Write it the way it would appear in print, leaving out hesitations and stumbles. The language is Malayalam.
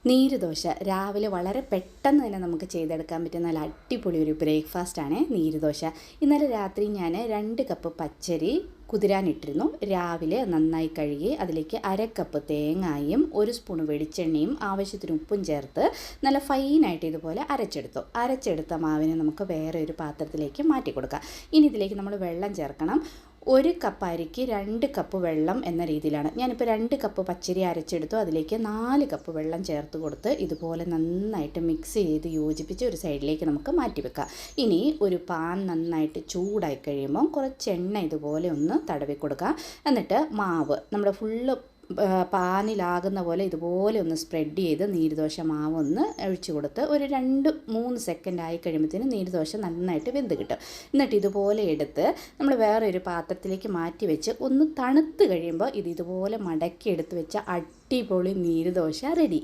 നീരുദോശ രാവിലെ വളരെ പെട്ടെന്ന് തന്നെ നമുക്ക് ചെയ്തെടുക്കാൻ പറ്റുന്ന നല്ല അടിപൊളി ഒരു ബ്രേക്ക്ഫാസ്റ്റാണ് നീരുദോശ. ഇന്നലെ രാത്രി ഞാൻ 2 കപ്പ് പച്ചരി കുതിരാനിട്ടിരുന്നു. രാവിലെ നന്നായി കഴുകി അതിലേക്ക് 1/2 കപ്പ് തേങ്ങയും 1 സ്പൂൺ വെളിച്ചെണ്ണയും ആവശ്യത്തിന് ഉപ്പും ചേർത്ത് നല്ല ഫൈനായിട്ട് ഇതുപോലെ അരച്ചെടുത്ത മാവിനെ നമുക്ക് വേറെ ഒരു പാത്രത്തിലേക്ക് മാറ്റി കൊടുക്കാം. ഇനി ഇതിലേക്ക് നമ്മൾ വെള്ളം ചേർക്കണം. 1 കപ്പ് അരിക്ക് 2 കപ്പ് വെള്ളം എന്ന രീതിയിലാണ്. ഞാനിപ്പോൾ 2 കപ്പ് പച്ചരി അരച്ചെടുത്തു. അതിലേക്ക് 4 കപ്പ് വെള്ളം ചേർത്ത് കൊടുത്ത് ഇതുപോലെ നന്നായിട്ട് മിക്സ് ചെയ്ത് യോജിപ്പിച്ച് ഒരു സൈഡിലേക്ക് നമുക്ക് മാറ്റി വെക്കാം. ഇനി ഒരു പാൻ നന്നായിട്ട് ചൂടായി കഴിയുമ്പോൾ കുറച്ച് എണ്ണ ഇതുപോലെ ഒന്ന് തടവി കൊടുക്കുക. എന്നിട്ട് മാവ് നമ്മുടെ ഫുള്ള് പാനിലാകുന്ന പോലെ ഇതുപോലെ ഒന്ന് സ്പ്രെഡ് ചെയ്ത് നീരുദോശ മാവ് ഒന്ന് ഒഴിച്ചു കൊടുത്ത് ഒരു 2-3 സെക്കൻഡ് ആയി കഴിയുമ്പോഴത്തേനും നീരുദോശ നന്നായിട്ട് വെന്ത് കിട്ടും. എന്നിട്ട് ഇതുപോലെ എടുത്ത് നമ്മൾ വേറെ ഒരു പാത്രത്തിലേക്ക് മാറ്റി വെച്ച് ഒന്ന് തണുത്ത് കഴിയുമ്പോൾ ഇതുപോലെ മടക്കി എടുത്ത് വെച്ച അടിപൊളി നീരുദോശ റെഡി.